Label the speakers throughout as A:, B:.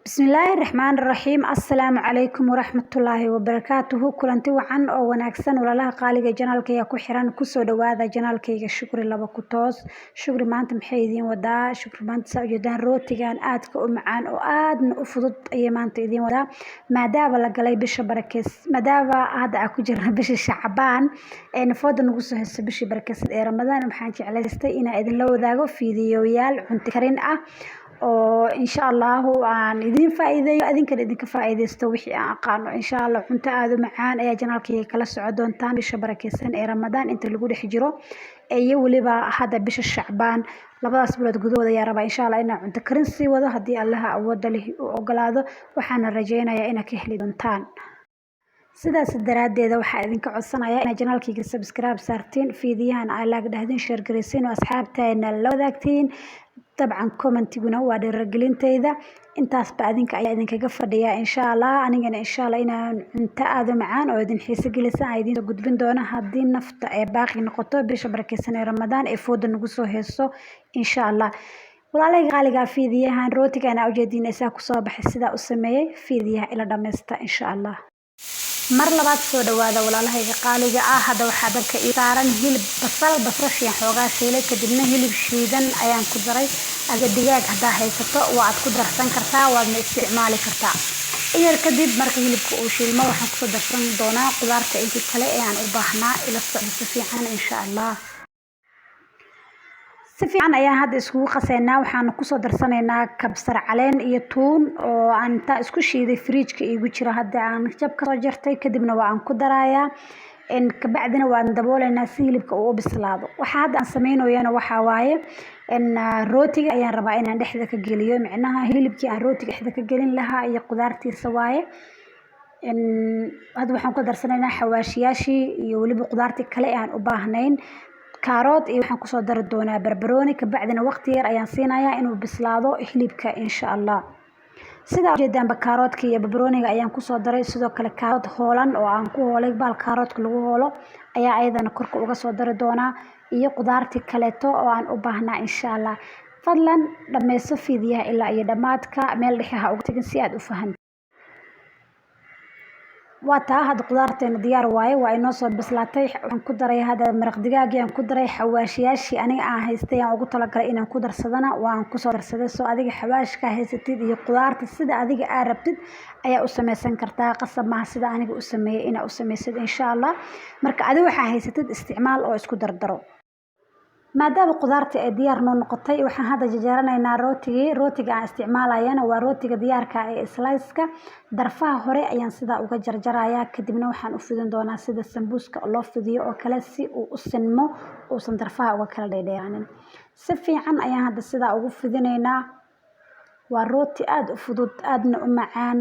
A: بسم الله الرحمن الرحيم السلام عليكم ورحمة الله وبركاته كلنتي وعن أو وناكسن ولا لها قالي جنالك يا كحران كسر دواذا جنالك يا شكر الله بكتوس شكر ما أنتم حيدين ودا شكر ما أنت سوجدان روتي كان آدك معان أو آد نفضت أي ما أنت يدين ودا ما داب ولا قلي بش بركس ما داب هذا أكو جرنا بش شعبان نفضل نقصه هسه بش بركس رمضان محاجي على استينا إذا لو ذاقو فيديويال عن تكرين oo insha Allah aan idin faa'iideeyo adinka idinka faa'iideysto wixii aan aqaano insha Allah cunto aad u macaan ayaa janaalkayga kala socon doontaan bisha barakeysan ee Ramadaan inta lagu dhex jiro iyo waliba hada bisha Shacbaan labadaas bilood gudahooda ayaa rabaa insha Allah inaan cunto karin sii wado hadii Allah awood leh u ogolaado waxaan rajeynayaa inaad ka heli doontaan sidaas daraadeeda waxaa idinka codsanayaa inaad janaalkayga subscribe saartiin fiidiyahan ay laag dhahdin share gareysiin oo asxaabteena la wadaagtiin طبعا كومنتيغنا waa dhiirigelintayda intaas ba adinka ayaa idinkaga fadhiya insha Allah anigana insha Allah inaan cunto aad u macaan oo idin xiiso gelisan ay idin gudbin doona hadii nafta ay baaqi noqoto bisha barakeysan ee Ramadaan ee fooda nagu soo heeso insha Allah walaalay qaaliga fiidiyahan rootiga ana ujeedinaysa ku soo baxay sida u sameeyay fiidiyaha ila dhameesta insha Allah mar labaad soo dhawaada walaalahayga qaaliga hada waxa dalka saaran hilib basashiyan xoogaa shiilay kadibna hilib shiidan ayaan ku daray aga digaag hadaa haysato waad ku darsan kartaa waadna isticmaali kartaa iyar kadib marka hilibku uu shiilmo waxaan ku darsan doonaa qudaarta intii kale ee aan u baahnaa ila socdo fiican insha Allah سفيان أيام هذا إسكو قصينا وحنا كسر درسنا كبسر علين يتون وعن تا إسكو شيء ذي فريج كيجوشرا هذا عن جب كرجرتي كدبنا وعن كدرايا إن كبعدنا وعن دبول الناس اللي بقوا بسلاده وحد عن سمينه ويانا وحوايه إن روتي أيام ربعنا نحذا كجليو معناها هي اللي بكي عن روتي حذا كجلين لها أي قدرتي سوايه إن هذا وحنا كدر سنة حواشياشي يولي بقدرتي كلا عن أباهنين كاروت iyo waxaan ku soo dar doonaa barbarooni ka bacdina waqti yar ayaan siinayaa inuu bislaado hilibka insha Allah sida jeedaan ba kaaroodka iyo barbarooniga ayaan ku soo daray sidoo kale kaarood hoolan oo aan ku hoolay bal kaaroodka lagu hoolo ayaa ayadana korka uga soo dar doonaa iyo qudaarti kale oo aan u baahnaa insha Allah fadlan dhameyso fiidiyaha ilaa iyo dhamaadka meel dhexaha ugu tagin si aad u fahanto واتها هاد قدرتين ديار واي وإنه صار بسلاتي كدري هذا مرق دجاج كدري حواشياشي أنا هيستي أو قلت لك إن كدر صدنا وأن كسر صدق سو أديك حواش كهيستي دي قدرت السد أديك أربتد أي أسمى سنكرتا قصب مع السد أنا أسمى إن أسمى سد إن شاء الله مرك أدوي هيستد استعمال أو إسكدر درو maadaama qudaarta ay diyaar noo noqotay waxaan hada jajaranaynaa rootiga aan isticmaalayana waa rootiga diyaarka ee slice-ka darfaha hore ayaan sida uga jarjarayaa kadibna waxaan u fidin doonaa sida sambuuska loo fidiyo oo kale si uu u sinmo oo san darfaha uga kala dheedheeraanin si fiican ayaan hada sida ugu fidinaynaa waa rooti aad u fudud aadna u macaan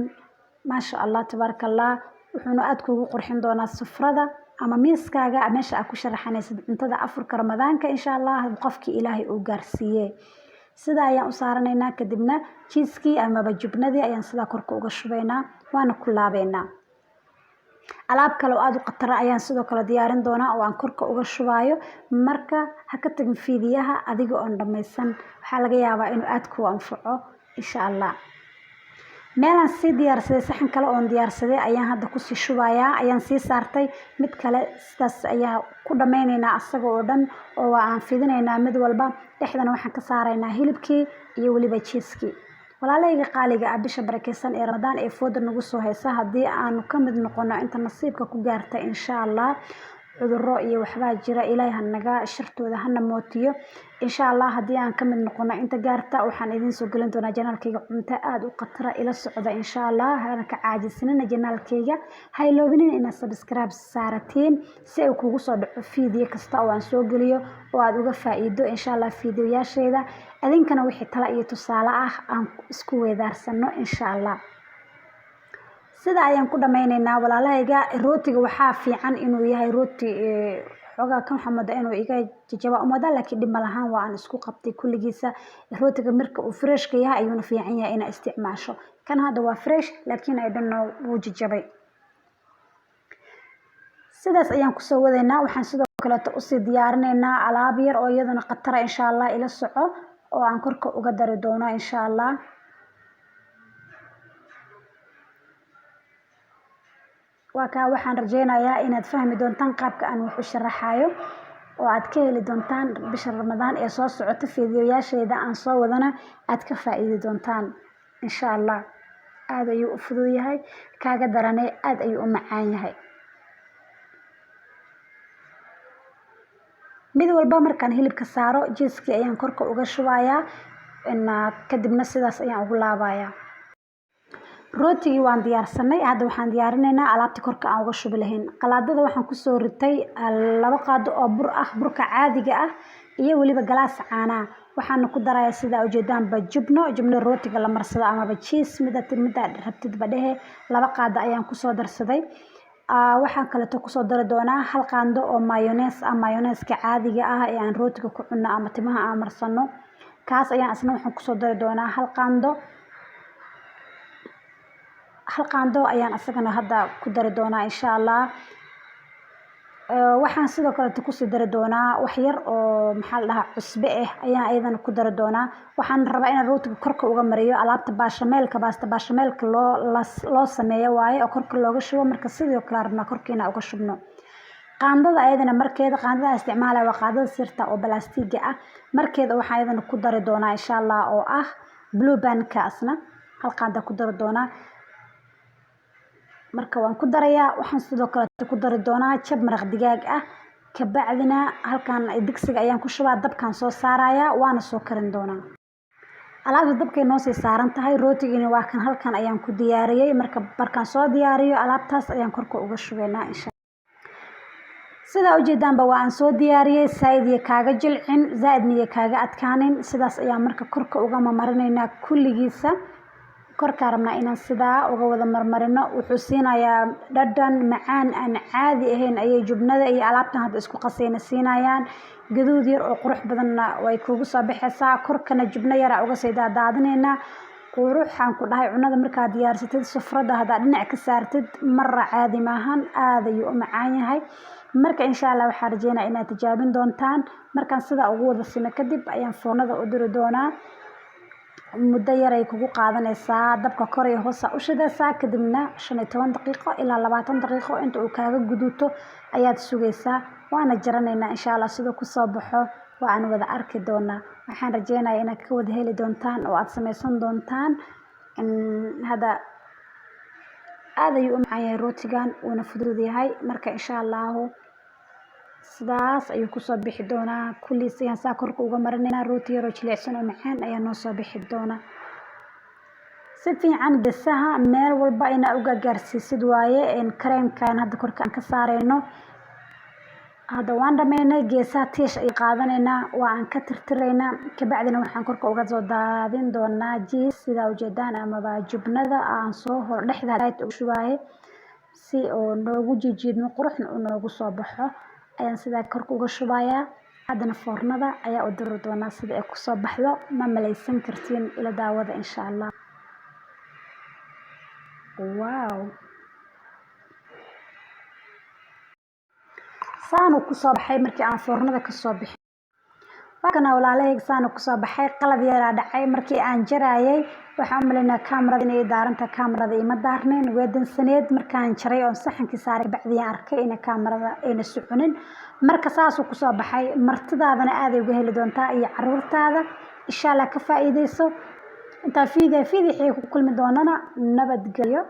A: maasha Allah tabarakallah wuxuuna aad kugu qurxin doonaa sufrada ama miiskaaga meesha aad ku sharaxanaysid cuntada afurka Ramadaanka insha Allah qofkii Ilaahay uu gaarsiiyay sida ayaan u saaranaynaa kadibna cheese-kii ama jubnadii ayaan sida korka uga shubaynaa waana ku laabeynaa alaab kale oo aad u qatar ayaan sidoo kale diyaarin doonaa oo aan korka uga shubayo marka ha ka tagin fiidiyaha adiga oo dhameysan waxa laga yaabaa inuu aad ku anfaco insha Allah meelan si diyaarsaday saxan kale oo diyaarsaday ayaan hadda ku sii shubayaa ayaan sii saartay mid kale sidaas ayaa ku dhameynaynaa asaga oo dhan oo aan fidinaynaa mid walba dhexdana waxaan ka saaraynaa hilibkii iyo waliba cheese-kii walaalayga qaaliga bisha barakeysan ee Ramadaan ee fooda nagu soo haysa hadii aanu ka mid noqono inta nasiibka ku gaarta insha Allah cudurro iyo waxba jira Ilaahay hanaga shirtooda hana mootiyo insha Allah hadii aan ka mid noqono inta gaarta waxaan idin soo galin doonaa janaalkayga cunto aad u qatara ila socda insha Allah hana ka caajisnina janaalkayga hayloobinin inaad subscribe saaratiin si ay kugu soo dhaco fiidiyo kasta oo aan soo galiyo oo aad uga faa'iido insha Allah fiidiyoyaasheeda adinkana wixii tala iyo tusaale ah aan isku weedaarsano insha Allah sida ayaan ku dhameynaynaa walaalahayga rootiga waxaa fiican inuu yahay rooti xogaa kan xamada inuu iga jajaba umada laakiin dhib malahan waa aan isku qabtay kulligiisa rootiga marka uu fresh ka yahay ayuu fiican yahay in isticmaasho kan hada waa fresh laakiin ay dhanno wuu jajabay sidaas ayaan ku soo wadaynaa waxaan sidoo kale u sii diyaarinaynaa alaab yar oo iyadana qatara insha Allah ila soco oo aan korka uga dari doono insha Allah waxaan rajeynayaa inaad fahmi doontaan qaabka aan wax u sharaxayo oo aad ka heli doontaan bisha Ramadaan ee soo socota fiidiyoyaasheeda aan soo wadana aad ka faa'iidi doontaan insha Allah. aad ayuu u fudud yahay kaaga daranay aad ayuu u macaan yahay. mid walba markaan hilibka saaro jiiskii ayaan korka uga shubayaa kadibna sidaas ayaan ugu laabayaa. rootigii waan diyaarsanay hadda waxaan diyaarinaynaa alaabta korka aan uga shubi lahayn. qalaadada waxaan ku soo ritay 2 qaado oo bur ah burka caadiga ah iyo waliba galaas caana waxaan ku darayaa sida ujeedaan jubno rootiga la marsado ama cheese mida rabtid badhe 2 qaado ayaan ku soo darsaday. waxaan kale ku soo dari doonaa 1 qaando oo mayonnaise-ka caadiga ah ee aan rootiga ku cunno ama timaha aan marsano kaas ayaan asna waxaan ku soo dari doonaa 1 qaando. 1 qaando ayaan asagana hadda ku dari doonaa insha Allah. waxaan sidoo kale ku soo dari doonaa wax yar oo maxaa la dhahaa cusbe ayaan ayadana ku dari doonaa. waxaan rabaa in rootiga korka uga mariyo alaabta baashameelka loo sameeyo waaye oo korka looga shubo marka sidoo kale rabna korkeena uga shubno. qaandada ayadana markeeda qaandada isticmaalaya waa qaandada sirta oo balaastiga ah markeeda waxaan ayadana ku dari doonaa insha Allah oo ah blue band-kaasna 1 qaando ku dari doonaa. marka waan ku darayaa waxaan sidoo kale ku dari doonaa jab maraq digaag ah ka bacdina halkan digsiga ayaan ku shubaa dabkan soo saaraya waana soo karin doonaa. alaabta dabkay noo sii saaran tahay rootigina waa kan halkan ayaan ku diyaariyay markaan soo diyaariyo alaabtaas ayaan korka uga shubaynaa insha sida ujeedaanba waan soo diyaariyay saaidiye kaaga jilcin zaadniye kaaga adkaanin sidaas ayaan marka korka uga marinaynaa kulligiisa korka rabnaa inaan sidaa uga wada marmarino wuxuu siinayaa dhadhan macaan aan caadi ahayn ayay jubnada iyo alaabtan hadda isku qasayna siinayaan gaduud yar oo qurux badanna way kugu soo baxaysaa korkana jubno yar uga sii daadinayna quruxan ku dhahay cunada markaad diyaarsatid sufrada hada dhinac ka saartid marra caadi maahan aad ayuu u macaan yahay. marka insha Allah waxaan rajeynayaa inaad tijaabin doontaan markaan sida ugu wada sima kadib ayaan foornada u diri doonaa. muddo yar ay kugu qaadanaysaa dabka kor iyo hoos u shidaysaa kadibna 15 daqiiqo ilaa 20 daqiiqo inta uu kaaga guduto ayaad sugaysaa waana jaranaynaa insha Allah sida ku soo baxo waan wada arki doonaa. waxaan rajeynayaa inaad ka wada heli doontaan oo aad sameysan doontaan hada aad ayuu u macaan yahay rootigan uuna fudud yahay marka insha Allah sidaas ayuu ku soo bixi doonaa kulliis ayaan saa korka uga marinaynaa rooti yar oo jilicsan oo macaan ayaa noo soo bixi doona. si fiican geesaha meel walba inaad uga gaarsiisid waaye kareemkan hadda korka aan ka saareyno hada waan dhameynay geesaha tiish ay qaadanaynaa waa aan ka tirtiraynaa ka bacdina waxaan korka uga soo daadin doonaa jiis sida ujeedaan ama jubnada aan soo hor dhexda u shubaay si oo noogu jiidno quruxna uu noogu soo baxo ayaan sida korka uga shubayaa haddana foornada ayaa u diri doonaa sida ay ku soo baxdo ma malaysan kartiin ila daawada insha Allah. wow saanu ku soo baxay markii aan foornada ka soo bixin wakana walaalahayga saanu ku soo baxay qalad yar dhacay markii aan jaraayay waxaan umaleynaa kaamirada inay daaranta kaamirada ima daarneen weedan saneed markaan jaray oo saxankii saaray bacdii arkay in kaamirada ayna soconin marka saasuu ku soo baxay martidaadana aad ay uga heli doontaa iyo caruurtaada insha Allah ka faa'iideyso inta fiidii ku kulmi doonana nabadgelyo.